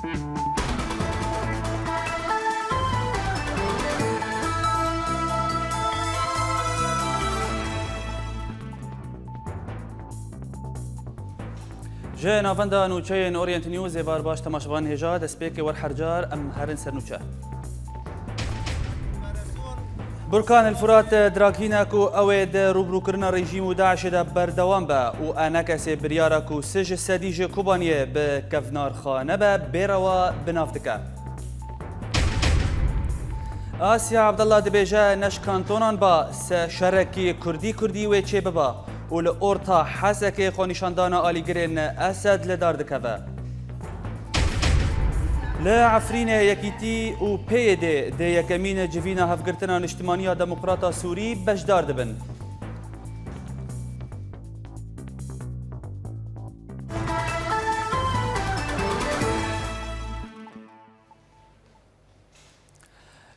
جه نافندا نوچه اورینت نیوز بار باش تماشاوان هجا دسپیک ور حرجار ام هرن سر نوچه برکان الفرات دراگینا کو اوید روبرو کرنا رژیم داعش دا بردوام با و انکس بریارا کو سج سدیج کوبانیه به کفنار خانه با بیروا بنافتکه آسیا عبدالله دبیجه نش کانتونان با شرکی کردی و چه ببا و لورتا حسک خونیشاندانا آلیگرین اسد لدار دکوه لعفرین یکیتی و پیده ده یکمین جوینا هفگرتنا اجتماعی دموکراتا سوری بشدار دبن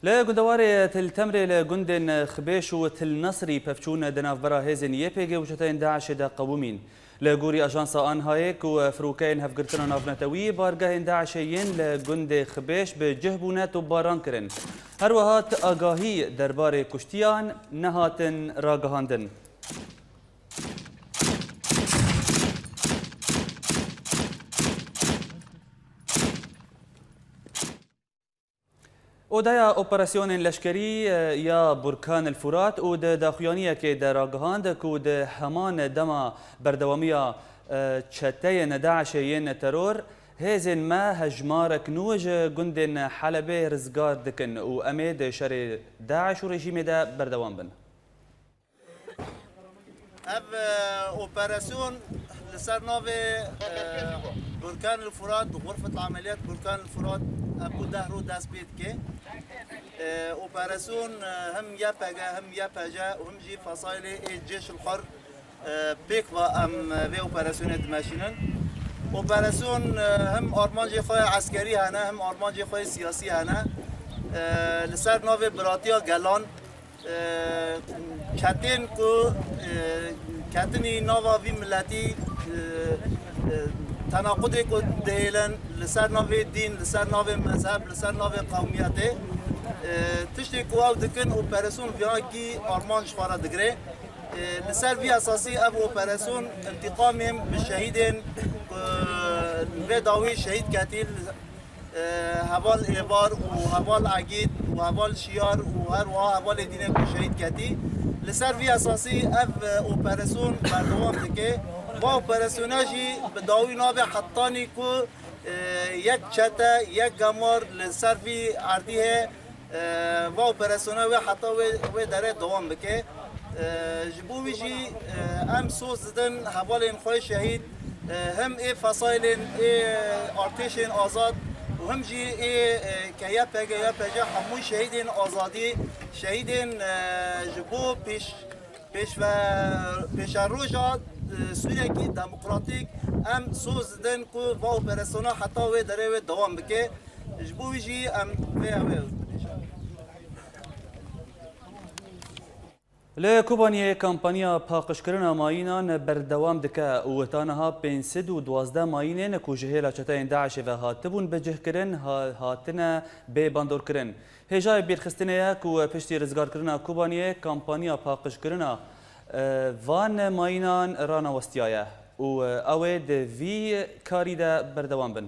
لگندوار تل تمر لگندن خبیش و تل نصری پفچون دناف برا هزن یپیگه وجتین داعش دا قومین لگوری اجانس آنهایک و فروکین هفگرتنا نافنتوی بارگاه داعشین لگند خبیش به جهبونت و باران کرن هر وهات آگاهی دربار کشتیان نهاتن راگهاندن اودایا اپراسیون لشکری یا برکان الفرات او د داخویانیه که در راگهاند کو د همان دما بردوامیا چته داعشین ترور هزن ما هجمارک نوج گندن حلبه رزگار دکن و امید شر داعش و رژیم دا بردوام بن اف اپراسیون لسر ناو برکان الفرات غرفة العمليات بركان الفرات ابو دهرو داس بيت كي اوبراسيون هم ياباجا وهم جي فصائل الجيش الحر بيكوا ام في اوبراسيون دماشينن اوبراسيون هم ارمانجي خوي عسكري هنا هم ارمانجي خوي سياسي هنا لسر ناو براتيا جالان كاتين كو كاتني نوفا في ملاتي تناقضی کو دیلن لسر نوی دین لسر نوی مذهب لسر نوی قومیته تشتی کو او دکن اپراسیون ویاگی آرمان شوارا دگره لسر وی اساسی اب اپراسیون انتقامیم بالشهیدین و داوی شهید کتیل حوال ایوار و حوال عقید و حوال شیار و هر و حوال دینه کو شهید کتی لسر وی اساسی اب اپراسیون بردوام دکه با اپراسیوناجی به داوی ناب حطانی کو یک چته یک گمار لسروی عردیه با اپراسیونا و حتی و داره دوام بکه جبوی جی ام سوز دن حوال این خوی شهید هم ای فصایل ای ارتشین آزاد و هم جی ای که یا پگه همون شهیدین آزادی شهیدین جبو پیش روژا سوریه کی دموکراتیک ام سوز دن کو و اپراسیونا حتی و داره و دوام بکه جبوی جی ام لکوبانی کمپانیا پاکشکرنا ماینان بردوام دکه و تانها 512 ماینن کو جهیل چته داعش و هاتبون به جهکرن هاتنه به باندور کرن هجای بیرخستنه کو پشتی رزگار کرنا کوبانی کمپانیا پاکشکرنا وان ماینان رانا وستیایه و اوه ده وی کاری ده بردوام بن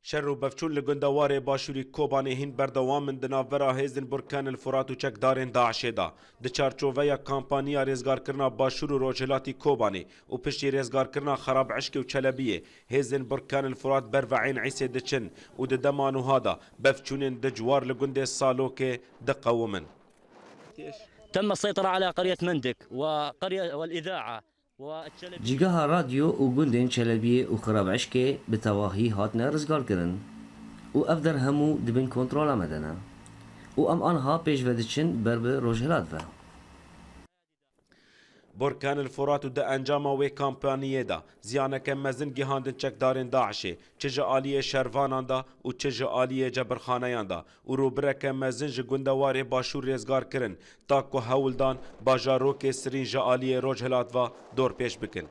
شر و بفچون لگندوار باشوری کوبانی هین بردوام من دناورا هیزن برکان الفرات و چکدارن داعش دا ده چارچووه کامپانیا رزگار کرنا باشور و روجلاتی کوبانی و پشتی رزگار کرنا خراب عشق و چلبیه هیزن برکان الفرات بروعین عیسی دچن و ده دمانو هادا بفچونن ده جوار لگنده سالوک ده قومن تم السيطرة على قرية مندك وقرية والإذاعة جيجاها راديو وجندين شلبية وخراب عشكي بتواهي هاتنا رزقار كرن وأفدر همو دبن كنترول مدنا وأم آنها بيش ودتشن برب روجهلات فا برکان الفرات و ده انجام و کامپانیه دا زیانه که مزن گیهاندن چکدارن داعشه چه جعالی شروانان دا و چه جعالی جبرخانیان دا و روبره که مزن جگندوار باشور رزگار کرن تا که هولدان باجارو که سرین جعالی روجهلات و دور پیش بکن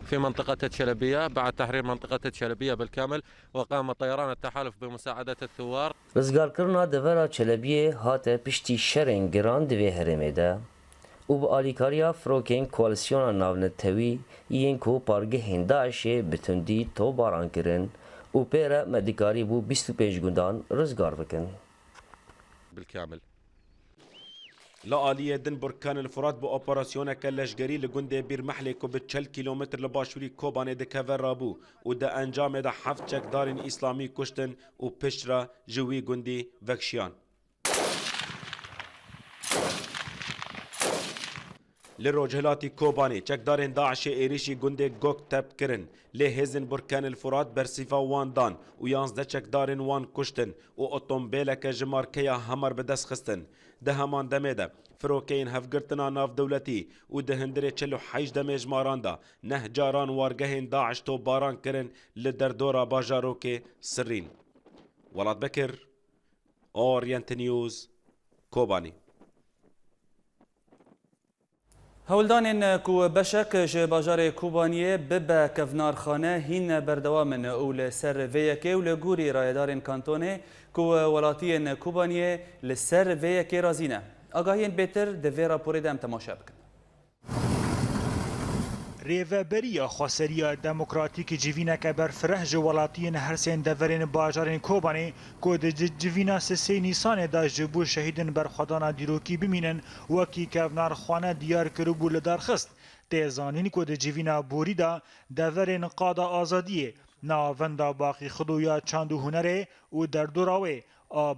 في منطقة تشلبية بعد تحرير منطقة تشلبية بالكامل، وقام طيران التحالف بمساعدة الثوار. رزگارکرنا دورا چلبیه هات پشتی شرین گران دوی هرمه ده و با آلیکاریا فروکین کوالسیون ناونتوی این کو پارگه هنداشه بتندی تو باران کرن و پیره مدیکاری بو 25 گندان رزگار بکن. بالكامل. لآلیه دن برکان الفرات با اپراسیون کلشگری لگنده بیر محلی کو به 40 کیلومتر لباشوری کوبانه ده کور رابو و ده انجام ده 7 چکدارین اسلامی کشتن و پشت جوی گندی وکشیان. لروجهلاتی کوبانی چکدارین داعش ایریشی گنده گوک تب کرن لهزن برکان الفرات برسیفا وان دان و 11 چکدارین وان کشتن و اتومبیلک جمارکیا همر به دست خستن. ده همان دمه ده فروکین هفگرتنا ناف دولتی و ده هندره 48 دمه جماران ده نه جاران وارگهین داعش تو باران کرن لدردورا باجاروک سرین. ولاد بکر اورینت نیوز کوبانی. هولدانین کو بشک ج باجار کوبانیه ببه کفنارخانه هین بردوامن اول سر ویکه و لگوری رایدارین کانتونه کو ولاتین کوبانیه لسر ویکه رازینه. آگاهین بهتر دوی راپوری دم تماشا بکن. ریوبریا خواستریا دموکراتیک جیوینا که بر فرح ولاتین هرسین دورین باجارین کوبانی کود جیوینا سه نیسان دا جبو شهیدن بر خدانا دیروکی بمینن وکی کفنار خانه دیار کربو لدارخست تیزانین کود جیوینا بوری دا دورین قادا آزادیه ناوندا باقی خدویا چاندو هنره و در دوراوه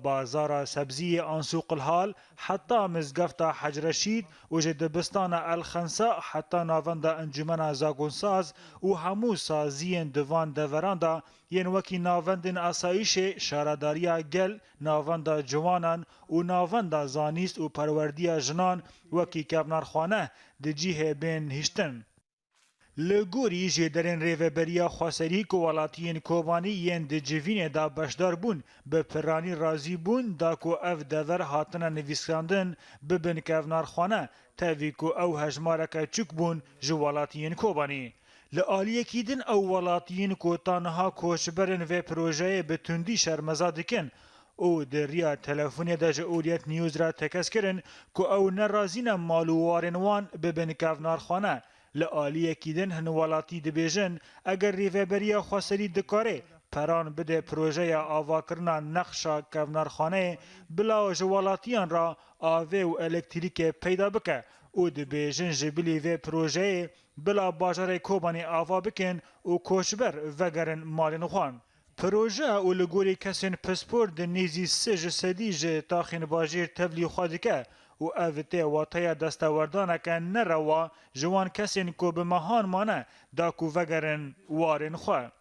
بازار سبزی انسوق الحال حتی مزگفتا حج رشید و جدبستان الخنساء حتی ناوندا انجمن زاگونساز و همو سازین دوان دوراندا ین وکی ناوندن اسایش شارداریا گل ناوندا جوانان و ناوندا زانیست و پروردیا جنان وکی کبنارخانه دجیه بین هشتن. لگوری جدرن ریوبریا خواستری که ولاتین کوبانی ین د جوین دا بشدار بون به پرانی رازی بون دا کو اف دور هاتنه نویسکاندن ببن کفنارخانه تاوی کو او هجمارک چک بون جو ولاتین کوبانی. لآلیه کیدن او ولاتین کو تانها کوشبرن و پروژه به تندی شرمزا دکن او در ریا تلفونی دا جئولیت نیوز را تکس کرن که او نرازین مالووارن وان ببن کفنارخانه لآلیه کیدن هنوالاتی دبیجن اگر ریوبریا خواستری دکاره پران بده پروژه آواکرنا نقشا کفنارخانه بلا جوالاتیان را آوه و الکتریک پیدا بکه او دبیجن جبلی و پروژه بلا باجار کوبانی آوا بکن و کوشبر وگرن مالن خوان. پروژه او لگوری کسین پسپور د نیزی سج سدیج تاخین باجیر تبلی خادکه و اوته واتای دستاوردانه که نروا جوان کسین کو به مهان مانه دا کو وگرن وارن خواه.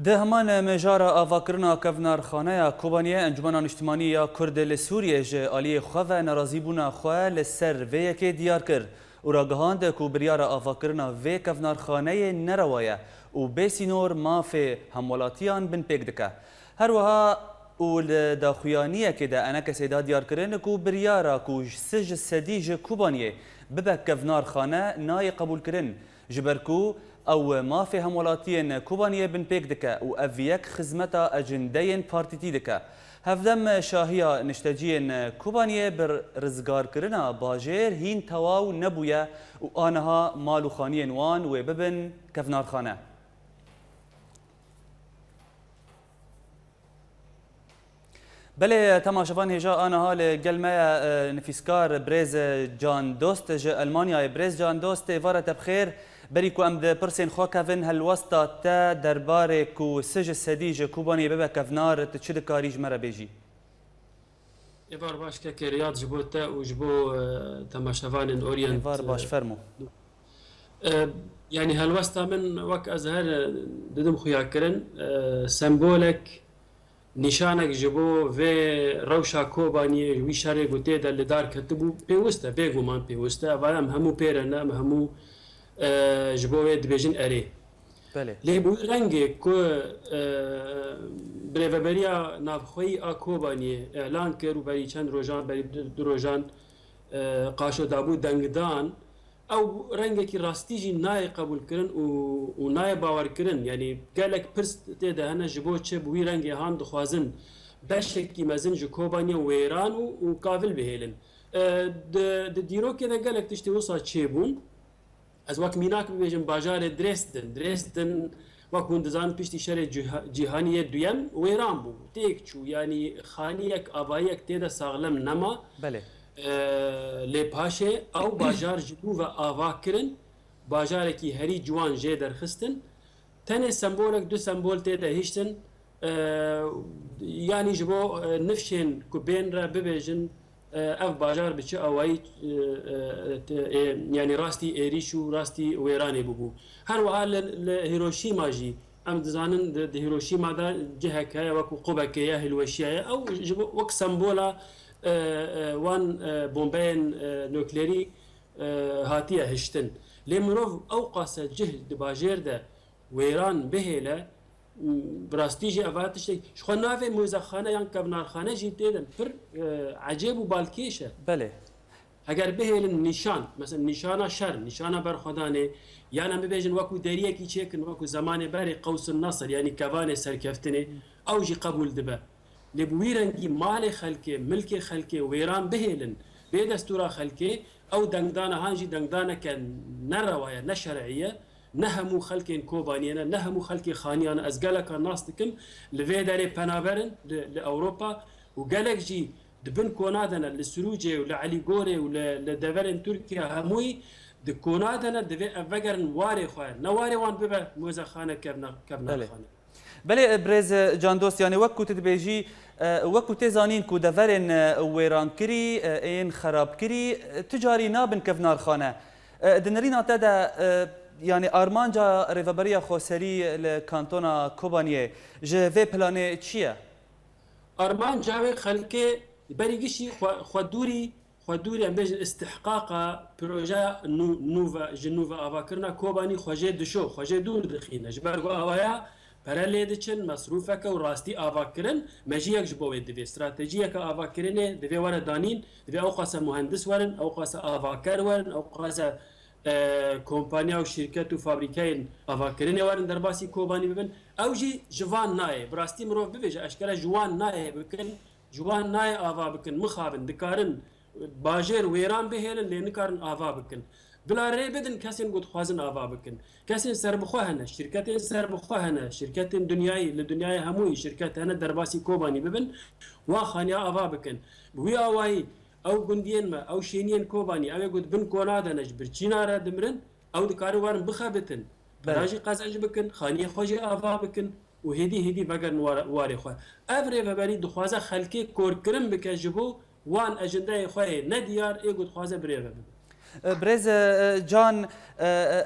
ده همان مجارا آواکرنا کفنارخانه کوبانیه انجمن اجتماعی یا کرد لسوریه ج آلی خواه نرازی بونا خواه لسر وی که دیار کرد و راگهاند کو بریارا آواکرنا وی کفنارخانه نروایه و بسینور مافی همولاتیان بن پیک دکه. هر وها و داخویانیه که ده انا کسی دا دیار کرن کو بریارا کو سج سدیج کوبانیه ببه کفنارخانه نای قبول کرن جبرکو او ما في همولاتين كوبانيه بن بيك دكا و افيك خزمتا اجندين بارتيتي دكا هفدم شاهيا نشتجين كوبانيه بر رزگار کرنا باجير هين تواو نبويا و آنها مالو خانين وان و ببن كفنار خانه بله تماشافان هجا آنها لقلمه نفيسكار بريز جان دوست المانيا بريز جان دوست وارت بخير بريكو ام ده برسين خو كافن هالوسطى تا درباري كو سج السديج كوباني بابا كافنار تشد كاريج مرا بيجي ايفار باش كرياض جبو تا وجبو تماشافان اورينت ايفار باش فرمو يعني هالوسطى من وك ازهر ددم خويا كرن سمبولك نشانك جبو في روشا كوباني وي شاري غوتي دل دار كتبو بيوستا بيغو مان بيوستا فالام همو بيرنا همو جبوه دبیجن اری. بله. لیبو رنگی که بریوبریا نافخوی آکوبانی اعلان کرد و بری چند روزان بری دو روزان قاشو دابو دنگدان او رنگێکی راستیجی نای قبولکردن و نای باوەڕکردن یعنی gelek pirs tê de hene ji bo çi bi wî rengê han dixwazin beşekî mezin ji Kobaniyê wêran û kavil bihêlin. Di dîrokê de gelek tiştê wisa çêbûn. Ez wek mînak bibêjim bajarê Dresden wek hûn dizanin piştî şerê cîhaniyê duyem wêran bû. Têk çû yanî xaniyek avayek tê de saxlem nema. بله Lê paşê ew bajar ji bo ve ava kirin, bajarekî herî ciwan jê derxistin. Tenê sembolek du sembol tê de hiştin. Yani ji bo nifşên ku bên re bibêjin ev bajar bi çi awayî yani rastî êrîş û rastî wêranê bibû. Her wiha li Hiroşîma jî em dizanin di Hiroşîma da cihek heye wekû qubekê ya hilweşîya ye ew ji bo wek sembola wan bombeyên nuklerî hatiye hiştin. Lê mirov ew qase cih di bajêr de wêran bihêle bi rastî jî ev tiştek ji xwe navê mûzexane yan kevnarxane jî tê de pir ecêb û balkêş e. بله Eger bihêlin nîşan, mesela nîşana şer, nîşana berxwedanê yan em bibêjin wekû deriyekî çêkin wekû zamanê berê Qewsûn Nesr yanî kevanê serkeftinê ew jî qebûl dibe. Lê bi wî rengî malê xelkê, milkê xelkê wêran bihêlin bê destûra xelkê ew dengdana han jî dengdaneke nerewa ye ne şerعî ye ne hemû xelkên Kobaniyê ne ne hemû xelkê xaniyan ez geleka nas dikim li vê derê penaberin li Ewropa û gelek jî dibin konadene li Sirûcê û li Elîgorê û li deverên Tirkiye hemûyî di konadene divê ev vegerin warê xwe ne warê wan bibe mûzexane kevnarxane. بله برز جان دوست یعنی وقت تدبیجی وقت تزانین کو دورن ویران کری این خراب کری تجاری نابن کفنار خانه دنرین آتا دا یعنی آرمانجا ریوبریا خوسری لکانتونا کوبانیه جوه پلانه چیه؟ آرمانجا خلکه بریگشی خودوری ام بیجن استحقاق پروژه نووا جنووا آواکرنا کوبانی خوجه دشو خوجه دور دخینه جبرگو آوایا پرله دچن مصروفک و راستی آواکرن مجیک جبوی دوی استراتژیک آواکرنه دوی ور دانین دوی اوقاس مهندس ورن اوقاس آواکر ورن اوقاس کمپانیا و شرکت و فابریکین آواکرنه ورن در باسی کوبانی ببن او جی جوان نای براستی مروف ببیج اشکال جوان نای بکن جوان نای آوا بکن مخابن دکارن باجر ویران بهێنن لێ نکارن ئاوا بکن بلا ڕێ بدن کەسێن گوت خوازن ئاوا بکن کەسێن سەربخوا هەنە شرکەتێن سەربخوا هەنە شرکەتێن دنیای لە دنیای هەمووی شرکەت هەنە دەرباسی کۆبانی ببن وا خانیا ئاوا بکن بوی ئاوایی ئەو گوندێنمە ئەو شوێنیان کۆبانی ئەوێ گوت بن کۆنادەنەش برچینارە دمرن ئەو دکارە وارن بخەبتن بەراژی قەزەنج بکن خانیە خۆشی ئاوا بکن و هێدی بەگەن وارێ خۆ ئەv rêveberî dixwaze xelkê kôrkirin bike ji bo وان اجندای خواه ندیار ایگود خوازه بریوه بده برز جان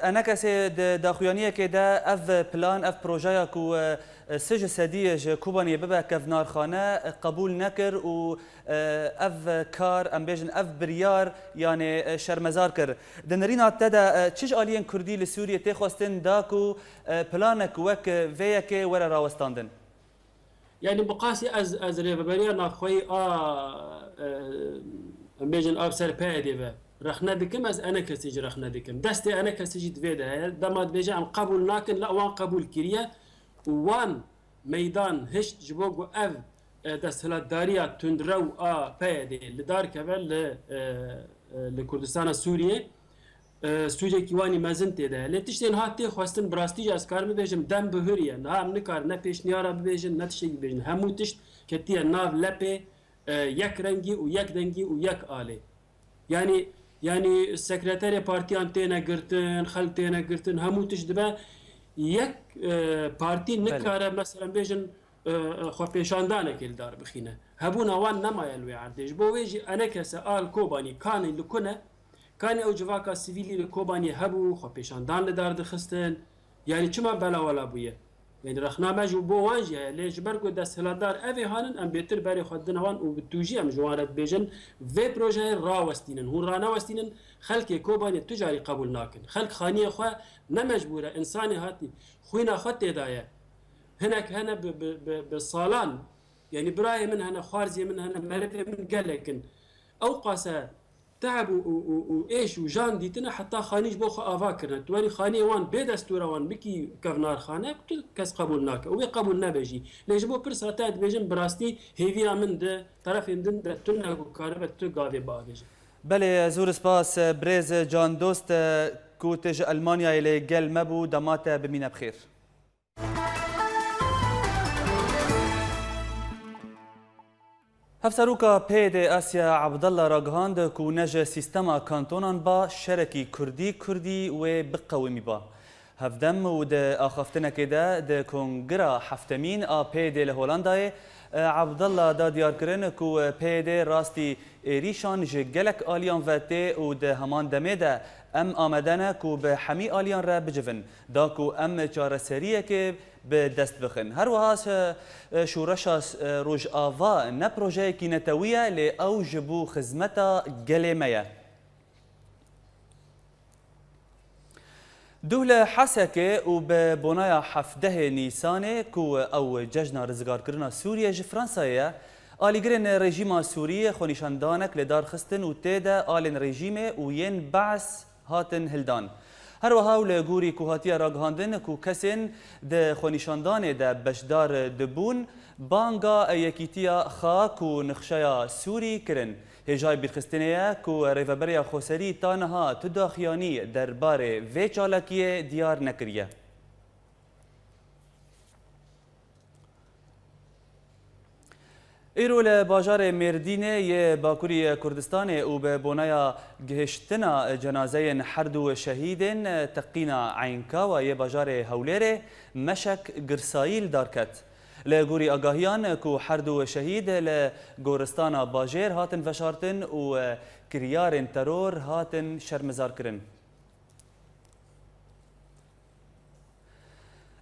انا کسی داخویانیه که ده اف پلان اف پروژه کو سج سدیج کوبانی ببه کفنار خانه قبول نکر و اف کار ام بیجن اف بریار یعنی شرمزار کر دنرین آتا ده چیج آلیین کردی لسوریه تخواستن دا کو پلانک وک ویه که ور راوستاندن يعني بقاسي از ريفبريا ناخوي بيجن ابسر بادي رخنا دكم از انا كسيج رخنا دكم دستي انا كسيج تفيدا دمات بيجي ام قبول لكن لا وان قبول كريا وان ميدان هشت جبوغ اف دستهلات داريا تندرو بادي لدار كبل لكردستان سوريا سوجه کیوانی مزن تیده لتیشتن هاتی خواستن براستی از کار میبیجم دم بهریه نه هم نکار نه پیشنیارا ببیجن نه تشتی ببیجن همو تشت کتیه ناو لپه یک رنگی و یک دنگی و یک آله yani sekreter partiyان تینا گرتن خلق تینا گرتن همو تشت دبه یک parti نکاره مثلا بیجن خو پیشاندانه کل دار بخینه هبون اوان نمایل وعدش بو ویجی انا کسه آل کوبانی کانی لکنه كان او جواكا سيفيلي لكوباني هبو خو بيشاندان لدار دخستن يعني چما بلا ولا بويه يعني رخنا ماجو بو وانجي ليش برغو دس هلادار افي هانن ام بيتر باري خدنوان و بتوجي ام جوارات بيجن في بروجي راوستينن هون راوستينن خلق كوباني تجاري قبول ناكن خلق خانيه خو نمجبوره انساني هاتي خوينا خط دايه هناك هنا بالصالان يعني براي من هنا خارزي من هنا مرفه من قال لكن او قاسه تعب وايش وجان ديتنا حتى خانيش بو افاكرنا تواني خاني وان بدستور وان بكي كفنار خانه كس قبولناك وبي قبولنا بيجي ليش بو برسا تاعت بيجن براستي هيفيا من ده طرف من تنا كاربه تقاضي باجي بله زور سپاس برز جان دوست کوتج المانیا اللي قال مبو دمات بمينا بخير. هفسروكا پید آسیا عبدالله راگهاند کو نج سیستما کانتونان با شرکی کردی و بقومی با هفدم و ده آخفتنا کده ده کنگرا هفتمین پید لهولندای عبدالله دا دیار کرن کو پید راستی ریشان جگلک آلیان وته و ده همان دمه ده ام آمدنه کو به حمی آلیان را بجون دا کو ام چارسریه که به دست بخن هر وهاس شورش روج آوا نه پروژه کی نتویه لی او جبو خدمتا گلیمه دولة حسكة وببنايا حفده نيسان كو او ججنا رزقار كرنا سوريا ج فرنسايا آلی گرن رژیم سوریه خونیشاندانک لدار خستن و تیدا آلین رژیم و ین بعث هاتن هلدان هر وها لگوری کوهاتیا راگهاندن کو کسین د خونیشاندان د بشدار دبون بانگا یکیتیا خاک و نخشیا سوری کرن هجای بیرخستنیه کو ریوبریا خوسری تانها تداخیانی دربار وی چالکیه دیار نکریه ایرو لباجار مردینه یه باکوری کردستان و به بنایا گهشتنا جنازه حردو شهیدن تقینا عینکا و یه باجار هولره مشک گرسایل دارکت لگوری آگاهیان کو حردو شهید لگورستان باجر هاتن فشارتن و کریار ترور هاتن شرمزار کرن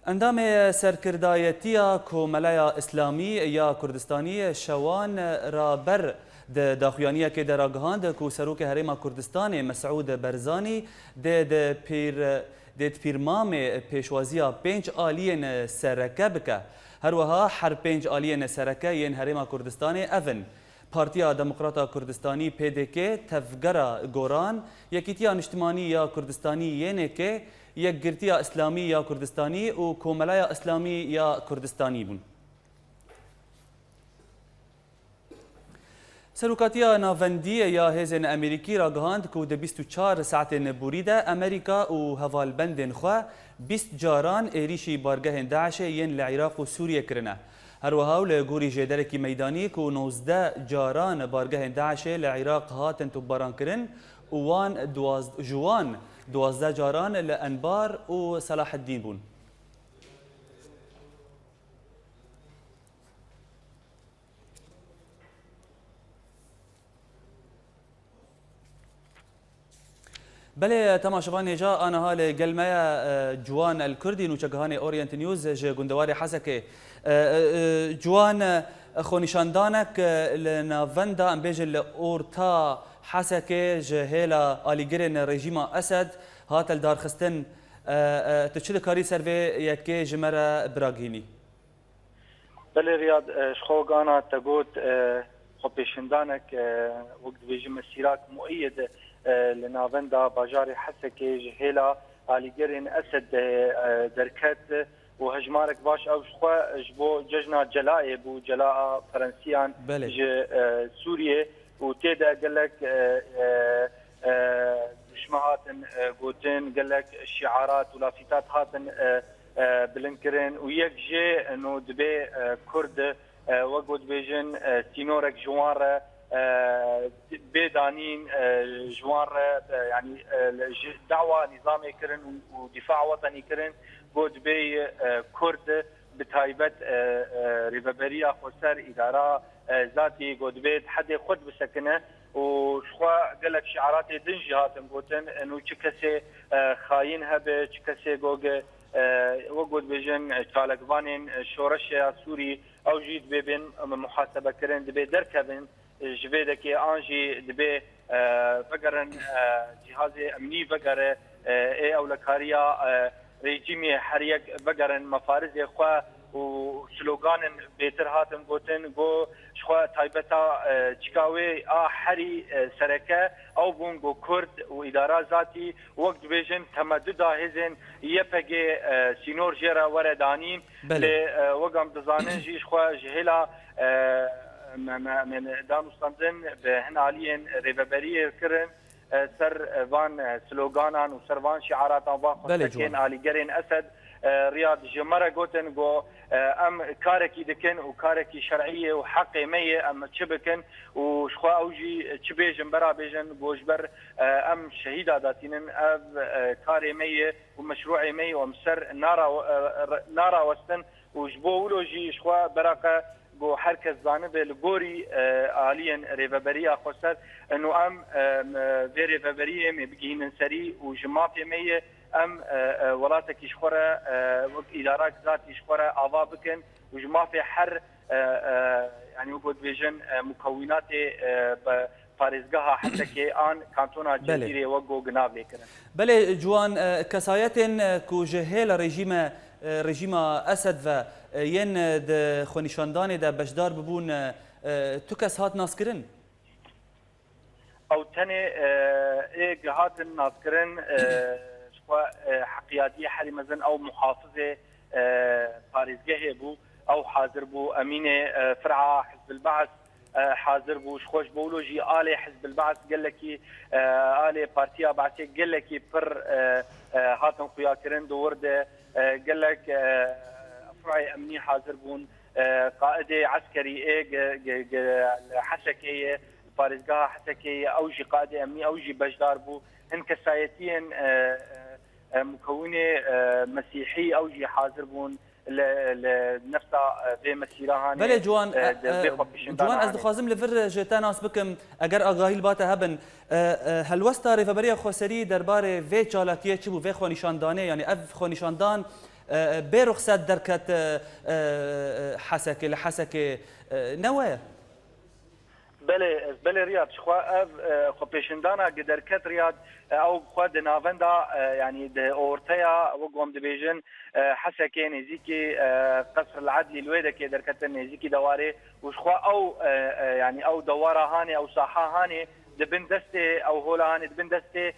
اندام سرکردایتیا کوملای اسلامی یا کردستانی شوان را بر داخویانیه که در آگهاند کو سروک هرم کردستان مسعود برزانی دید پیرمام پیشوازی 5 آلین سرکه بکه هر وها هر 5 آلین سرکه ین هرم کردستان اون پارتیا دموکراتا کردستانی PDK تفگرا گوران یکیتیا نشتمانی یا کردستانی یعنی که یک گرتیا اسلامی یا کردستانی و کوملای اسلامی یا کردستانی بون. سروکاتیا ناوندی یا هزن امریکی را گهاند که 24 ساعت بوریده امریکا و هوالبندن خوا 20 جاران ایریشی بارگاه داعش ین لعراق و سوریه کرنه. هر وها لگوری جدرکی میدانی که 19 جاران بارگاه داعش لعراق هاتن تباران کرن وان جوان 12 جاران لأنبار و صلاح الدين بون. بله تماشاوان جا انا هال قلمه جوان الكردي نوچگهاني اورينت نيوز ج گندواري حسكه جوان خونيشاندانك لنافندا ام بيج الاورتا حسكه جهيلا اليجرن رژیم اسد هاتل دار خستن تشد كاري سيرفي يكي جمره براغيني بله رياض شخوغانا تقوت خبيشندانك وقت بيجي مسيرات مؤيده لنافندا باجاري حسكه جهيلا اليجرن اسد دركت وهجمارك باش او شخوا جبو ججنا جلائب وجلاء فرنسيان سوريا وتيدا قال لك شمهاتن قوتين قال لك الشعارات ولافتات هاتن بلنكرين ويك جي انه دبي كرد وقود بيجن سينورك جوار بيدانين جوار يعني دعوه نظامي كرن ودفاع وطني كرن قود بي كرد بتايبت ريفابريا خسر اداره ذاتي قد بيت حد خد بسكنه وشخوا قال لك شعارات دنجي هاتم قوتن انه تشكسي خاين هبه تشكسي جوج وقود بيجن طالقانين شورش سوري او جيد بين محاسبه كرن دبي دركبن جبيدك انجي دبي فقرن جهاز امني فقر اي اولكاريا ريجيمي حريق فقرن مفارز اخوا وسلوغان بيتر هاتم قوتن جو شخوا تايبتا تشكاوي حري سركه او بونغو كرد واداره ذاتي وقت بيجن تمدد هزن يبقى سينور جرا وردانين لوقم دزانن جيش خو جهلا من دانوستاندن بهن عليا ريفابريه كرن سر فان سلوغانان وسر فان شعارات باخ علي جرين اسد رياض جمرة قوتن جو ام كاركي دكن وكاركي شرعيه وحقي ميه ام تشبكن وشخوا اوجي تشبيجن برا بيجن بوجبر ام شهيده داتينن اب كاري ميه ومشروعي ميه ومسر نارا وستن وجبولوجي شخوا برقه جو حركه زانب البوري عاليا ريفابريه خسر انه ام في ريفابريه بيجين سري وجماعه ميه ام ولاتك يشخره ادارات ذات يشخره اعضاء بكن وجماعه في حر يعني وجود فيجن مكونات فارزگاها حتى كي ان كانتونا الجزيره وقو جناب لكن بله جوان كسايتن كو جهل رژیم اسد و ین د خونیشاندان د بشدار ببون تو کس هات ناسکرن او تنه هات ناسکرن حقيادية حري مزن او محافظه باريزجه بو او حاضر بو امينه فرعه حزب البعث حاضر بو شخوش بولوجي آلي حزب البعث قال لك آلي بارتيا بعثي قال لك بر هاتن خويا كرن دورده قال لك فرعي امني حاضر بون قائده عسكري حسكيه باريزجه حسكيه اوجي قائده امني اوجي بجدار بو هن كسايتين مكونه مسيحي او جي حاضر بون لنفسها في مسيرها بله جوان از دخوازم لفر جتا ناس بكم اگر آگاهی الباته هبن هلوستا ریفابریا خوسری درباره وی چالاکیه چی بو وی خونیشاندانه یعنی اف خونیشاندان بی رخصت درکت حسکه لحسکه نواه بله رياض شخوا خو پیشندانا قدركت رياض او خو د نافندا يعني د اورتيا وقوم ديفيجن حسكي نزيكي قصر العدلي الويدا كي دركت نزيكي دواري وشخوا او يعني او دواره هاني او ساحه هاني دبن دستي او هولا هاني دبن دستي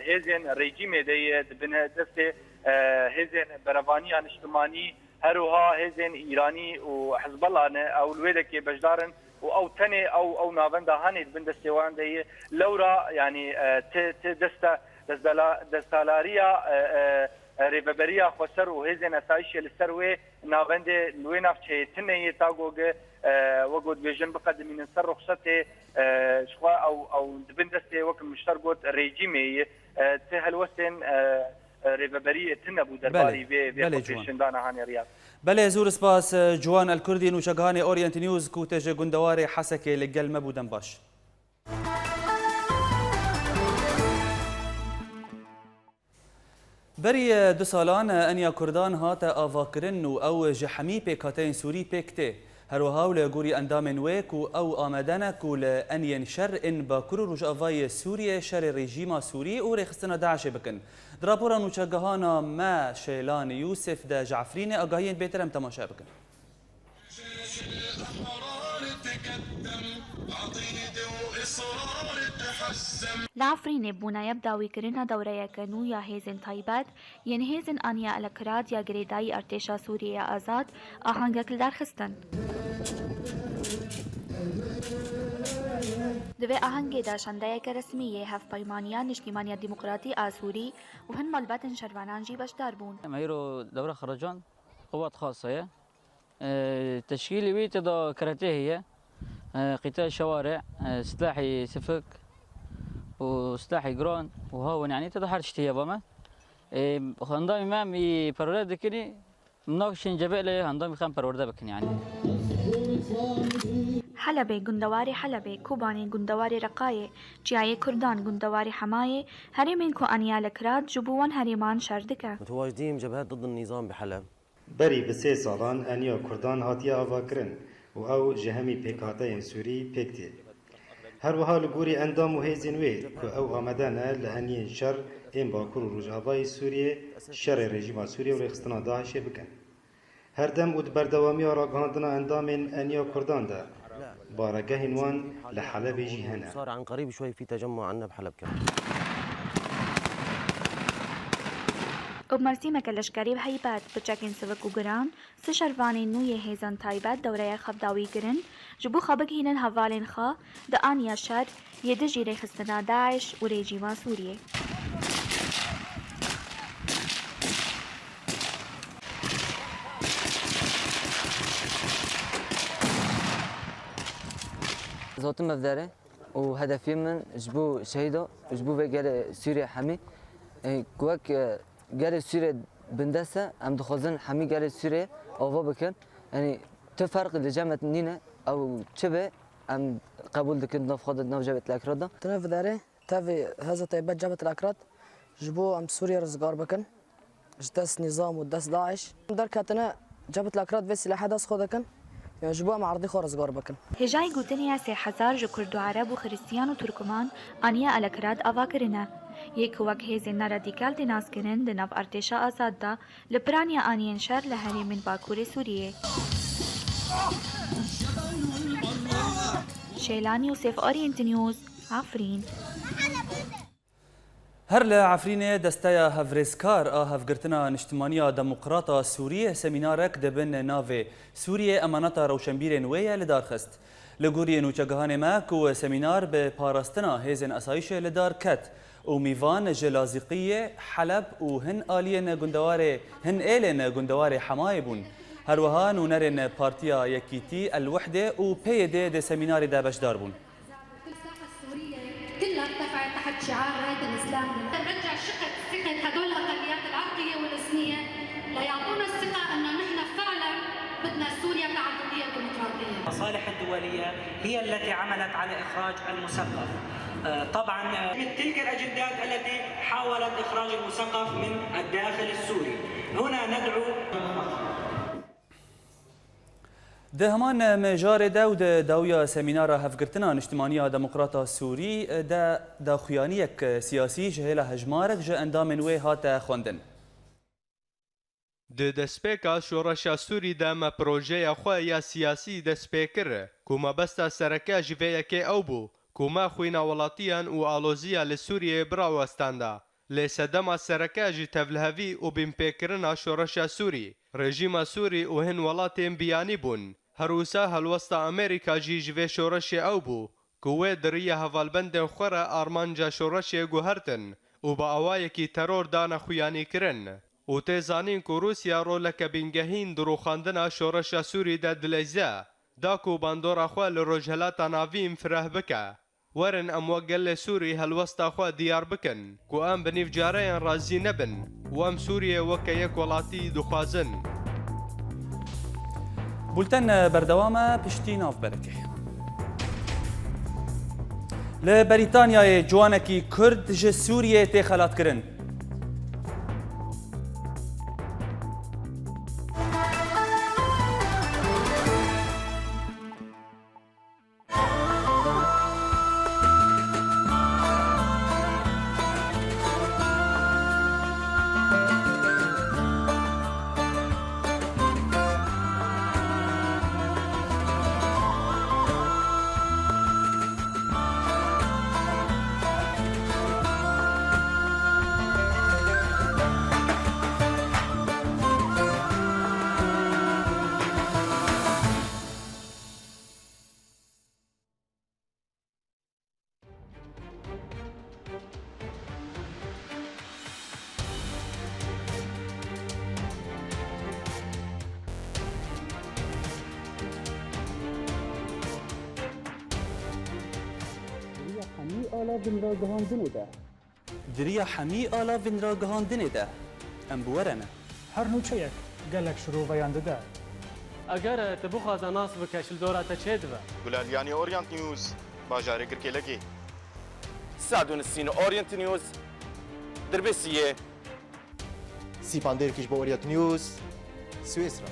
هيزن ريجيم دي دبن دستي هيزن برافاني اجتماعي هروها هيزن ايراني وحزب الله او الويدا كي بجدارن او تني او نافندا هاني بندستوان دي لورا يعني دستالاريا ريفابريا خسر وهزن اسايش السروي نافنده لويناف تشي تني تاغوغ وجود فيجن بقدم من سر رخصته شخوا او بندستي وك مشترقوت ريجيمي تهل وسن ريفابريا تنبو درباري في شندانا هاني رياض بله زور سپاس جوان الکردی نوشگهان اورینت نیوز کو تج گندوار حسکه لگل مبودن باش بری دو سالان انیا کردان هات آواکرن و او جحمی پیکاتین سوری پیکته هروها لگوری اندام ویک او آمدن کو لانین شر ان باکرو روش آوای سوریه شر رژیم سوری و رخصتنا داعش بکن درابورا نوچگهانا ما شیلان یوسف دا جعفرین آگاهین بیترم تماشا بکن لعفرين بونا يبدأ ويكرنا دورة يكنو يا هيزن تايبات ين هيزن آنيا الكراد يا جريداي ارتشا سوريا آزاد آهنگك لدار خستن دوی آهنگی دا شندایک رسمیه هف پیمانیان اجتماعی ديمقراطي آسوري وهن مالبات شروانان جي بشدار بون معيرو دورة خرجان قوات خاصة تشكيلي ويت دا كاراتيه هي قتال شوارع سلاحي سفك وسلاحي جرون وهون يعني تظهر اشتيا بما هندام امام يبرد كني مناقشين جبل هندام خام برورد بكن يعني حلبة جندواري حلبة كوباني جندواري رقاية جاي كردان جندواري حماية هريمين كو أنيا لكراد جبوان هريمان شردكة متواجدين جبهات ضد النظام بحلب بري بسي سالان أنيا كردان هاتيا أفاكرن و جهمي بيكاتين سوري بيكتي هروها لغوري اندام و هيزن وي او آمدانا لأنين شر این باکور و روجاوای سوریه شر رژیم سوریه و رخصتنا داعش بکن. هر دم و بردوامی را گاندنا اندام انیا کردان ده بارقه وان لحلب يجي هنا. صار عن قريب شوي في تجمع عنا بحلب كمان. وبمرسيمة كالشكاري بهيبات بتشاكين سوك وقران سشرفاني نوية هيزان تايبات دورية خبداوي قرن جبو خبق هينن هفالين خا دقانيا شر يدجي ريخستنا داعش وريجيما سوريا. زوتم مفداري وهدفي من جبو شهيدو جبو قال سوريا حمي كوك قال سوريا بندسة أم دخوزن حمي قال سوريا أو بكن يعني تفرق لجامعة نينا أو شبه أم قبول دكن نف خد نف جابت الأكراد تنف داري تافي هذا طيبات جابت الأكراد جبو أم سوريا رزقار بكن جدس نظام ودس داعش در كاتنا جابت الأكراد في سلاح داس خودكن يعني جبوها معرضي خورز قربكن هجاي قوتنيا سي حزار جو كردو عرب وخريستيان وتركمان انيا الكراد افاكرنا يك وك هيزن راديكال دي ناس كرن دناف ارتشا آزاد دا لبرانيا انيان شر لهري من باكور سوريا شيلان يوسف اورينت نيوز عفرين هر لعفرینه دستیا هفرزکار هفگرتنا نشتمانیا دموکراتا سوریه سمینارک دبن ناو سوریه امانتا روشنبیرن ویا لدار خست. لگوری نوچگهان ما کو سمینار به پاراستنا هیزن اسایش لدار کت و میوان جلازیقیه حلب و هن آلین گندوار هن ایلن گندوار حمای بون. هر وها نونرن پارتیا یکیتی الوحده و پیده ده سمینار دابش دار بون. كلها ارتفعت تحت شعار راية الإسلام نرجع ثقة هدول الأقليات العرقية والإثنية ليعطونا الثقة أنه نحن فعلا بدنا سوريا تعددية ديمقراطية. المصالح الدولية هي التي عملت على إخراج المثقف. طبعا تلك الأجندات التي حاولت إخراج المثقف من الداخل السوري. هنا ندعو ده همان مجار داود داویا سمینار هفگرتنا نشتمانیا دموکراتا سوری دا خویانیک سیاسی جهلا هجمارک جه اندام وی هات خوندن. د دسپیکا شورشا سوری دام پروژه خو یا سیاسی دسپیکر کوما بستا سرکا جویا کې او بو کوما خوینا ولاتیان او الوزیا لسوریه براوستاندا لسدما سرکا جی تفلهوی او بمپیکرنا شورشا سوری رژیم سوری او هن ولاتین بیانی بون هروسا هلوستا امریکا جی جوی شورش او بو کوه دریه هوالبند خوره آرمانجا شورش گوهرتن او با اوایکی ترور دان خویانی کرن او تیزانین که روسیا رو لکبینگهین دروخاندنا شورش سوری دا دلیزه دا کو باندورا خواه لروجهلات ناویم فره بکه ورن اموگل سوری هلوستا خواه دیار بکن کو ام بنیف جارین رازی نبن و ام سوریه وکه یک ولاتی دخوازن بولتن بردوامه پشتی ناف برکه. لبریتانیای جوانکی کرد جه سوریه تی خلات کرن. دریا حمی آلا وین را گهاندنه ده ام بورنه هر نوچه یک گلک شروع ویانده ده اگر تبخواز ناس بکش الدورة تشهدوا گلالياني اورينت نيوز باجاري كركي لكي سادون السين اورينت نيوز دربسيه سيباندير كيش اورينت نيوز سويسرا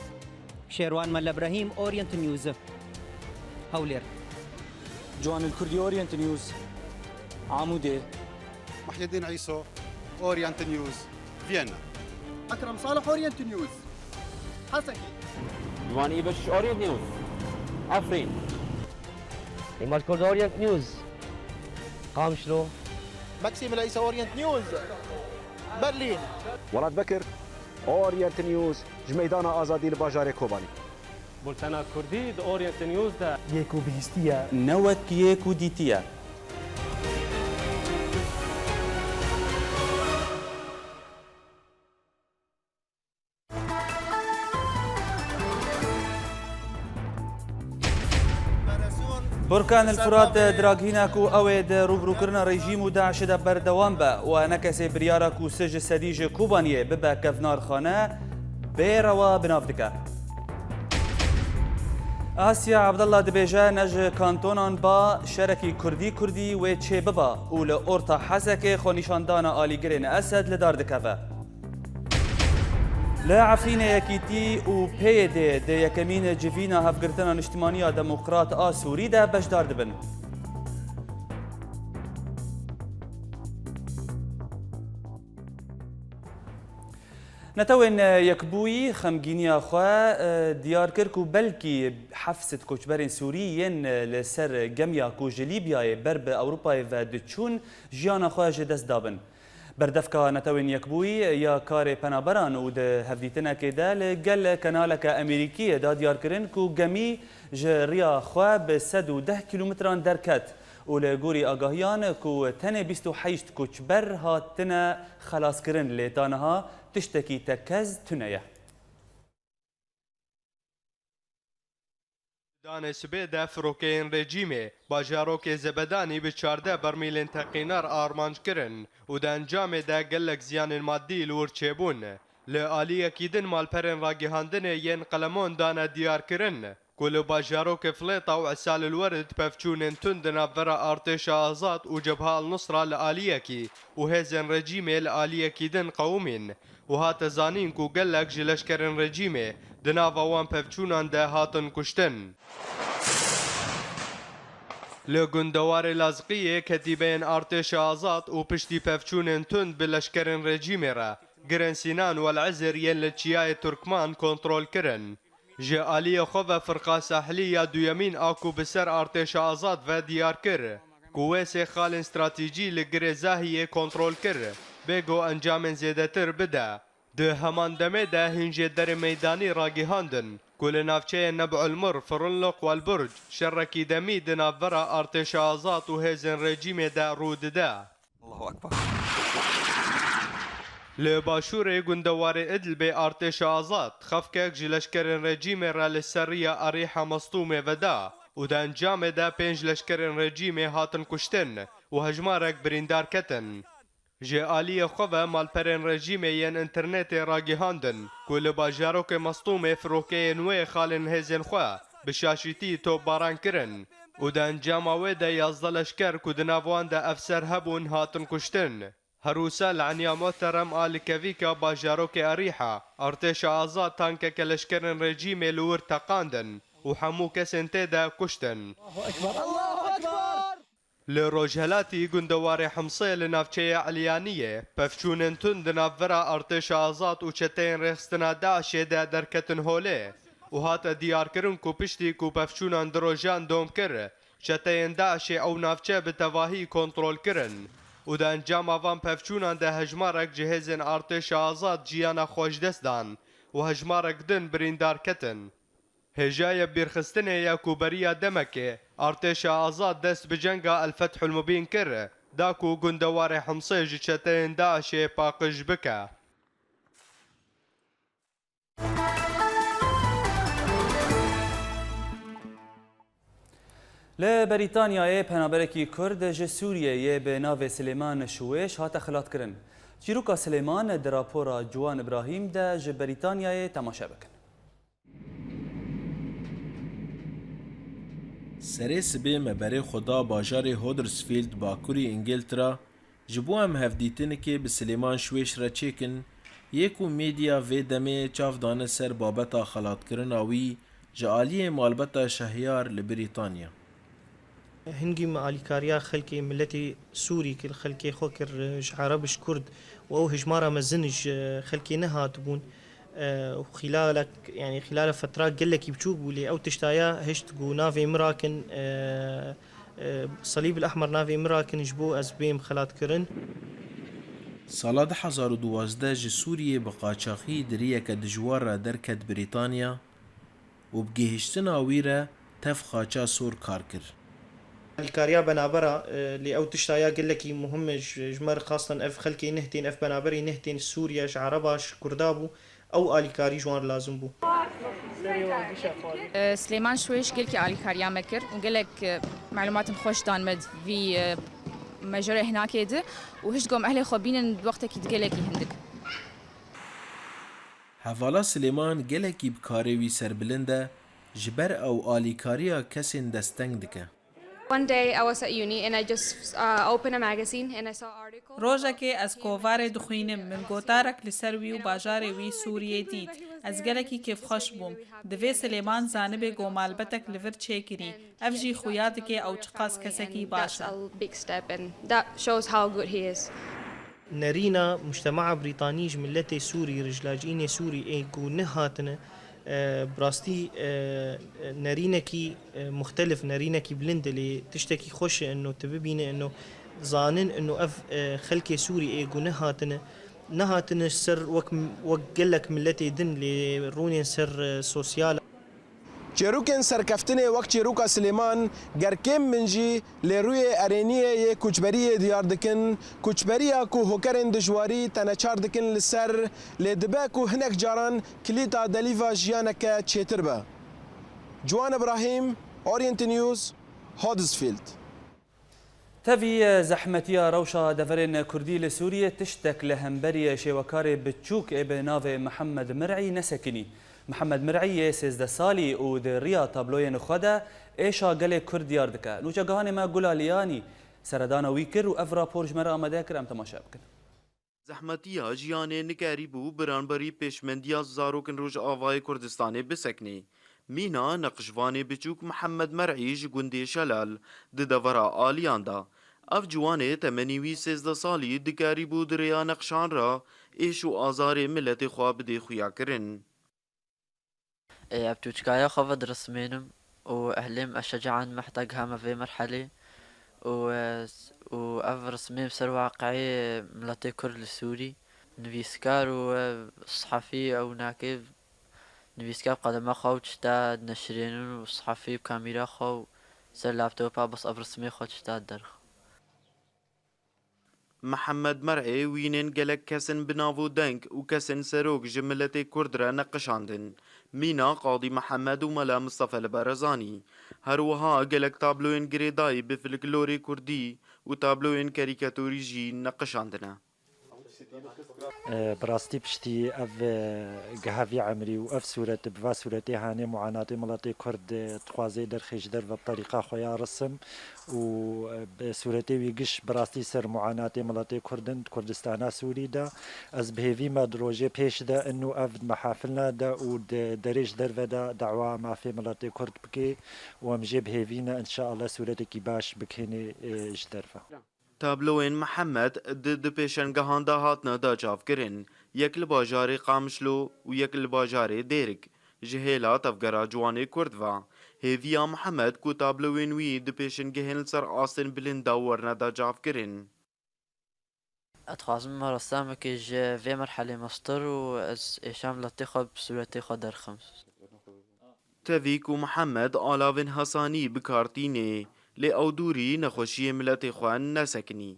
شيروان مال ابراهيم اورينت نيوز هولير جوان الكردي اورينت نيوز عمودي محي الدين عيسو اورينت نيوز فيينا اكرم صالح اورينت نيوز حسكي جوان ايبش اورينت نيوز عفرين إيمار كورد أورينت نيوز قام شلو ماكسيم العيسى أورينت نيوز برلين ولاد بكر أورينت نيوز جميدان آزادي لباجار كوباني بولتانا كردي د أورينت نيوز ده يكو بهستيا نوت يكو ديتيا بركان الفرات دراغيناكو اويد روبرو كرنا ريجيم داعش دا بردوام با ونكسي برياراكو سج سديج كوبانيه ببا كفنار خانه بيروا بنافدكا آسيا عبد الله دبيجا نج كانتونان با شركي كردي و تشي ببا ول اورتا حزك خونيشاندانا آليگرين اسد لدار دكافا لا عفرين يكيتي و بيدي دي يكمين جيفينا هفقرتنا الاجتماعية ديمقراط سوري دا بجدار دبن نتوين يكبوي خمجينيا خوا ديار كركو بلكي حفصة كوچبرين سوريين لسر جميع كوج ليبيا برب أوروبا و دچون جيانا خوا جدس دابن بردفكا نتوين يكبوي يا كاري پنابران و ده هفديتنا كده لقل كنالك أمريكية دا ديار كرن كو جمي جريا خوا ب 110 كيلومتران دركت و لغوري آگاهيان كو تنه 28 كوچبر هاتنا خلاص كرن لتانها تشتكي تكز تنية دانش بيدا فروكين رجيمي باجاروك زبداني ب 14 برميل تقينار آرمانج كرن و دا انجام دا قلق زيان المادي لورچيبون لآلية كيدن مالپرن راگهاندن ين قلمون دانا ديار كرن كل باجاروك فليطة و عسال الورد بفچون تندنا فرا ارتش آزاد و جبهة النصرة لآلية و هزن رجيمي لآلية كيدن قومين و هات زانين كو قلق جلشكرن رجيمي دناوا وان پفچونان ده هاتن کشتن لگندوار لازقیه کتیبین ارتش آزاد و پشتی پفچونن تند بلشکرن رژیم را گرن سینان والعزر ین لچیای ترکمان کنترول کرن جالی خواه فرقه ساحلیه دویمین آکو بسر ارتش آزاد و دیار کر کویس خال استراتیجی لگر زاهیه کنترول کر بگو انجام زیدتر بده ده همان دمه ده هنجه در میدانی راگیهاندن کل نافچه نبع المر فرنلق والبرج شرکی دمی دنافورا ارتش آزاد و هزن رژیم ده رود ده الله اکبر لباشور گندوار ادل به ارتش آزاد خفکک جلشکرن رژیم را لسریه اریحه مصطومه ودا و ده انجام ده 5 لشکرن رژیم هاتن کشتن و هجمارک بریندار کتن جالی خواه مالپرن رژیم ین انترنت راگیهاندن کل باجاروک مصطوم فروکه نوی خالن هزن خواه بشاشیتی تو باران کرن و ده انجام و ده 11 لشکر کدناوان ده افسر هبون هاتن کشتن هروسا لعنیا محترم آل کویکا باجاروک اریحه ارتش آزاد تانکه کلشکرن رژیم لور تقاندن و حمو کسن تیده کشتن الله أكبر لروجهلاتی گندوار حمصه لنافچه علیانیه پفچونن تند نافورا ارتش آزاد و چتین رخستنا داعش ده درکتن هوله و هات دیار کرن کو پشتی کو پفچونان دروجان دوم کر چتین داعش او نافچه به تواهی کنترول کرن و ده انجام آوان پفچونان ده هجمارک جهزن ارتش آزاد جیانا خوش دست دان و هجمارک دن بریندار کتن هجای بیرخستن یا کوبریا دمکه ارتش آزاد دست بجنگا الفتح المبین کر داکو گندوار حمصه جچتین داعش پاقش بکه لبريطانيا پنابرکی کرد ج سوریه به ناو سلیمان شویش هات خلات کرن چیروکا سلیمان در راپورا جوان ابراهیم ده ج بریتانیا تماشا بکن سری سبی مبری خدا باجار هودرسفیلد باکوری انگلترا جبو هم هفدیتن که به سلیمان شویش را چیکن یکو میدیا و دمه چاف دانه سر بابتا خلات کرن آوی جعالی مالبتا شهیار لبریتانیا هنگی معالیکاریا خلکی ملتی سوری که خلکی خوکر عربش کرد و او هجمارا مزنج خلکی نهات بون وخلالك يعني خلال فترات قال لك يبتشوق ولي او تشتايا هشت جو نافي مراكن صليب الأحمر نافي مراكن جبو از بيم خلات كرن سالا 2012 ji Sûriyê bi qaçaxî diriyeke dijwar re derket Brîtanya û bi gihîştina wî re tev xaça sor kar kir. الكاريا بنابرة اللي أو تشتايا قال لك مهم جمر خاصة أف خلكي نهتين أف بنابري نهتين سوريا عرباش كردابو أو آليكاري جوان لازم بو. سليمان شويش قال لك آليكاريا مكر وقال لك معلومات خوش دان مد في مجرى هناك يده وهش قوم أهلي خبين بوقتك يتقال لك هندك. Hevala Silêman gelekî bi karê wî serbilind e ji ber ew alîkariya kesên desteng dike. One day I was at uni and I just opened a magazine and I saw an article. روجاكي از كوفاري دخوينم من قوتارك لسروي وباجاري وي سوريا ديد از گلكي كيف خوش بوم دوي سليمان زانبي قومالبتك لفر تشيكري افجي خوياتكي او تقاس كسكي باشا. That's a big step and that shows how good he is. نرينا مجتمع بريطاني جملتي سوري رجلاجيني سوري ايكو نهاتنا براستي نرينكي مختلف نرينكي بلند اللي تشتكي خوش انه تببينا انه ظانن انه اف خلكي سوري ايكو نهاتنا سر وقلك ملتي دن لروني سر سوسيال چێروکên serkeftinê wek çêroka Silêman gerkêm min jî lê rûyê erêniyê yê koçberiyê diyar dikin, koçberiya ku hokerên dijwarî teneçar dikin li ser lê dibe ku hinek caran kilîta delîva jiyaneke çêtir be. Ciwan Ibrahîm, Orient News, Huddersfield. تەوی زەحمەتیە ڕەوشە دەڤەرێن کوردی لە سووریە تشتێک لە هەمبەریە شێوەکارێ بچووک ئێ بە ناوێ محەممەد مرعی نەسەکنی. محەممەد مرعیە 13 ساڵی و دڕیا تابلۆیە خۆدا ئێشا گەلێک کورد دیار دکە. نوچەگەهانێمە گولالیانی سەردانەوی کرد و ئەڤ راپۆر ژمەرە ئامادە کرد ئەم تەماشا بکەن. زەحمەتیە ژیانێ نکاری بوو بەرانبەری پێشمەندیە زارۆکن ڕۆژئاوای کوردستانê biseknê. Mîna neqişvanê biçûk Mihemed Merî ji gundê Şelal di devera aliyan da. Ev ciwanê temenî wî 13 salî dikarî bû di rêya nexşan ra êş û azarê milletê xwe bidê xuya kirin. بتوجكايا خفض رسمينم وأهليم أشجعا محتاجها في مرحلة وأف رسمين بسر واقعي ملاتي كرد السوري نفيسكار وصحفي أو ناكيب نفيسكار قدم خو تشتا نشرين وصحفي بكاميرا خو سر لابتوبا بس أف رسمي خو تشتا درخ محەممەد مەرعێ وینên gelek kesin bi nav û deng û kesên serok ji milletê Kurd re neqişandin. Mîna Qadî Mihemed û Mela Mistefa li Berezanî. Her wiha gelek tabloyên girêdayî bi folklorê Kurdî û tabloyên karîkatûrî jî neqişandine. براستي بشتي اف جهافي عمري واف صورة بفا صورتي هاني معاناتي ملاتي كرد تخوازي درخيش در بطريقة خويا رسم وبصورتي ويقش براستي سر معاناتي ملاتي كردن كردستانا سوري دا از بهيفي ما دروجي بيش دا انو اف محافلنا دا و دريش در دا دعوة ما في ملاتي كرد بكي ومجي بهيفينا ان شاء الله صورتي كي باش بكيني جدرفة. تابلوên Mihemed di pêşengehan da hatine daçavkirin, yek li bajarê Qamişlo û yek li bajarê Dêrik. Ji hêla tevgera ciwanê Kurd ve, hêviya Mihemed ku tablowên wî di pêşengehên li ser asên bilind da werne daçavkirin. أتخاصم رسامك في مرحلة مسطر وأز إشام لطيخة بصورتي خدر خمس. تevî ku Mihemed alavên Hesanî bikartînê lê ew dûrî nexweşiyê milletê xwe nesekinî.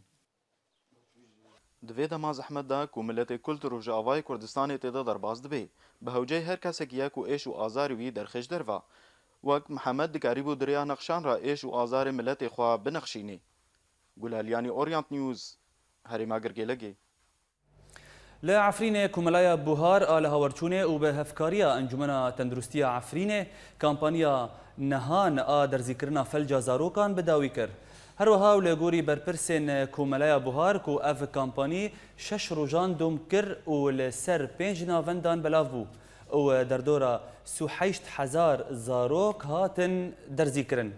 Di vê dema zehmet da ku milletê Kurd Rojavayê Kurdistanê têde derbas dibe, bi hewceyê her kesekî ye ku êş û azarê wî derxêj derve. Wek Mihemed dikarî bû di rêya nexşan ra êş û azarê milletê xwe binexşînê. Gulalyanî Orient News, herêma Girgêlekê. لە عفرینێ کومەلایە بوهار ئالە هاوەرچوونێ و بە هەفکاریە ئەنجومەنە تەندروستیە عفرینێ کامپانیا نەهان ئا دەرزیکردنا فەلجا زارۆکان بەداوی کرد. هەروەها و لە گۆری بەرپرسێن کومەلایە بوهار و ئەڤ کامپانی 6 ڕۆژان دوم کرد و لەسەر 5 ناوەندان بەلاو بوو. و دەردۆرە 8,000 زارۆک هاتن دەرزیکردن.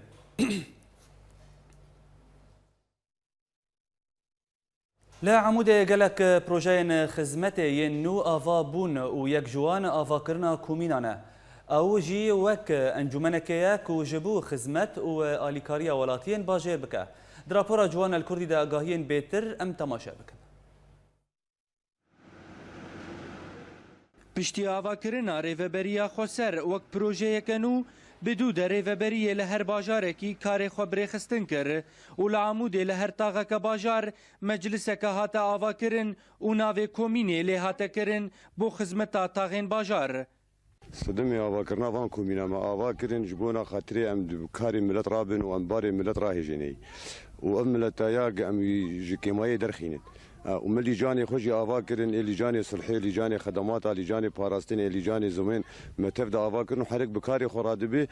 لا عمود قالك بروجين خدمتي ينو افا بون ويك جوان افا كرنا كومينانا او جی وک انجمنکه کو جبو خدمت و آلیکاریا ولاتین باجر بکه دراپورا جوان الکردی دا آگاهین بهتر ام تماشا بکن. پشتی آواکرنا ریوبریا خوسر وک پروژه نو بدو در ریوبریه لهر باجاره کی کار خبری خستن کر و لعمود لهر تاغه که باجار مجلس که هات آواکرن و ناو کومینه لهات کرن بو خدمتا تاغین باجار. صدمي آوا كرنا فان كومينا ما آوا كرن جبونا خاطري ام كاري ملت رابن وام باري ملت راهي جيني وام ملت ياق ام جكيماي درخينت وملي جاني خوشي آوا كرن اللي جاني صلحي اللي جاني خدمات اللي جاني باراستين اللي جاني زمين ما تبدا آوا كرن حرك بكاري خرادبي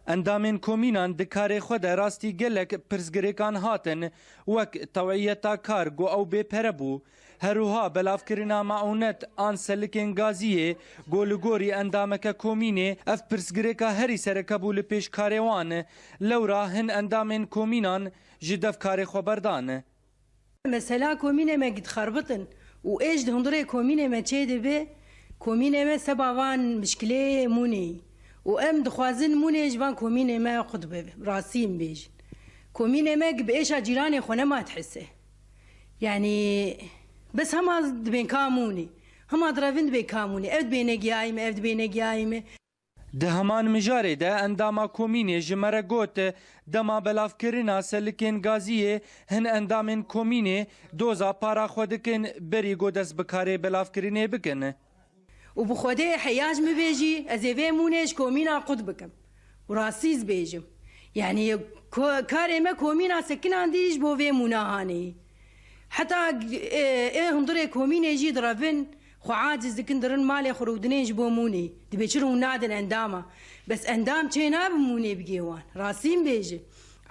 اندامین کومینان دکار خود راستی گلک پرزگریکان هاتن وک توعیتا کار گو او بی پربو هروها بلاف کرنا معونت آن سلکن گازیه گولگوری اندامک کومینه اف پرزگریکا هری سر کبول پیش کاروان لورا هن اندامین کومینان جدف کار خبردان مثلا کومینه ما قد خربطن و ايش دهندره کومینه ما چه دبه کومینه ما سباوان مشكله موني وام دخوازن موني جبان کومینه ما خود به راسين بيج کومینه ما بايش جيراني خونه ما تحسه يعني بس هما دبين كاموني هما درافين دبين كاموني ابد بينك يايمه ابد بينك يايمه ده همان مجاره ده انداما کومینه جمره گوت دما بلاف کرنا سلکن گازیه هن اندامن کومینه دوزا پارا خودکن بری گودس بکاره بلاف کرنه بکن وبخوده حياج مبيجي ازيفي مونيش كومينا قد بكم وراسيز بيجم يعني كاريما كومينا سكن عنديش بوفي مناهاني حتى هندري كومينا يجي درافن خو عاجز كندرن مالي خرودنيش بوموني دبيشرون نادن انداما بس اندام تشينا بموني بجيوان راسين بيجي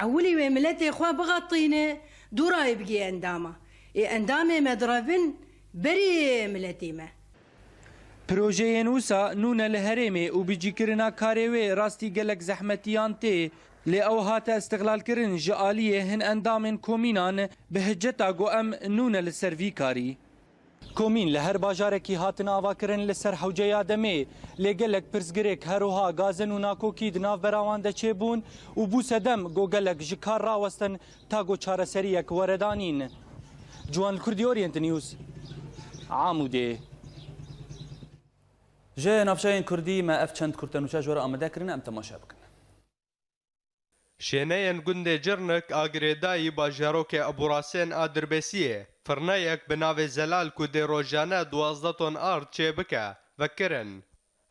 اولي وملتي خو بغطينه دورا يبقي انداما اندامي مدرافن بري ملتي ما پروژه نوسا نون لهرمه و بجی کرنا کاروی راستی گلک زحمتیان تی لی او هات استقلال کرن جعالیه هن اندامن کومینان به هجتا گو ام نون لسروی کاری. کومین لهر باجاره کی هاتن آوا کرن لسر حوجه یادمه لی گلک پرزگریک هروها گازن و ناکو کی دناف براوان ده چه بون و بو سدم گو گلک جکار راوستن تا گو چار سریک وردانین. جوان کردی اورینت نیوز عاموده. جه نافشاین کردی ما اف چند کردنوچا جوار آمده کرن ام تماشا بکن. شێنەیەن گوندێ جرنک ئاگرێدایی باژارۆکێ ئەبوڕاسێن ئادربێسیە فرنەیەک بناوێ زەلال کو دێ ڕۆژانە 12 تۆن ئارد چێ بکە vekkirin.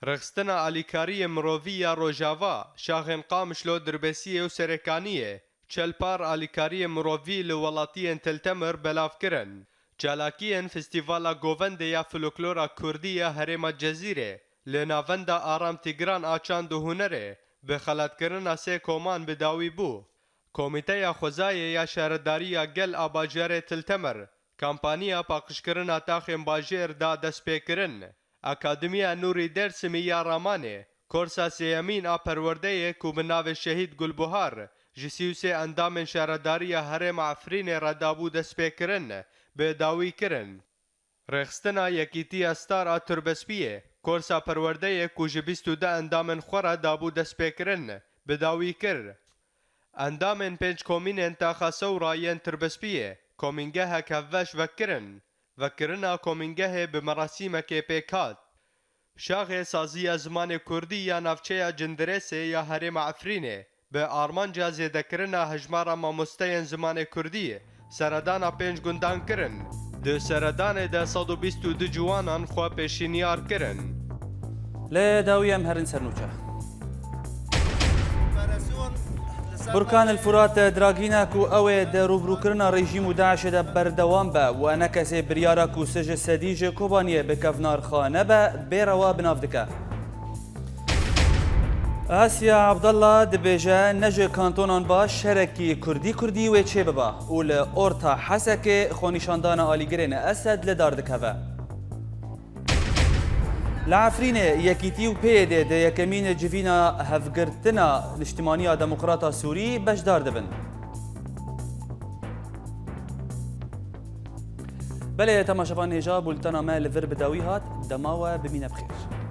Rexistina alîkariyê mirovî ya Rojava şaxên Qamişlo dirbêsiyê û serêkaniyê çelpar alîkariyê mirovî li welatiyên Tiltemir belav kirin. Çalakiyên Festîvala Govendê ya Folklora Kurdî ya Herêma Cezîrê li navenda Aram Tigran a Çand û Hunerê bi xelatkirina sê koman bi dawî bû. Komîteya Xwezayê ya Şaredariya Gel a Bajarê Tiltemir kampaniya paqijkirina taxên bajêr da destpêkirin. Akademiya Nûrî Dêrsimî ya Ramanê korsa sêyemîn a perwerdeyê ku bi navê Şehîd Gulbuhar ji 33 endamên şaredariya Herêma Efrînê re dabû destpêkirin bi dawî kirin. Rêxistina Yekîtiya Star a Turbespiyê korsa perwerdeyê ku ji 22 endamên xwe re dabû destpêkirin bi dawî kir. Endamên pênc komînên taxa Sewra yên Turbespiyê komîngehek hevveş vekirin. Vekirina komîngehê bi merasîmekê pêk hat. Şaxê saziya zimanê Kurdî ya navçeya Cindirêsê ya Herêma Efrînê bi armanca zêdekirina hejmara mamosteyên zimanê Kurdî seredana pênc gundan kirin. Di seredanê de 122 ciwanan xwe pêşîniyar kirin. Lê dawî em herin sernûçe. بركان الفرات دراغينا كو اوي د روبروكرنا ريجيم داعش د بردوام با وانا كسي بريارا كو سج سديج كوبانيه بكفنار خانه با بيروا بنافدكا آسيا عبد الله دبيجا نجي كانتونان باش شركي كردي ويتشي بابا ول اورتا حسكي خونيشاندان اليغرين اسد لداردكها لعفرینه یکیتی و پیده ده یکمین جوینا هفگرتنا الاجتماعی دموکراتا سوری بشدار دبن. بله تماشاوان هجا بولتنا ما لفر بداوی هات دماوه بمینه بخیر.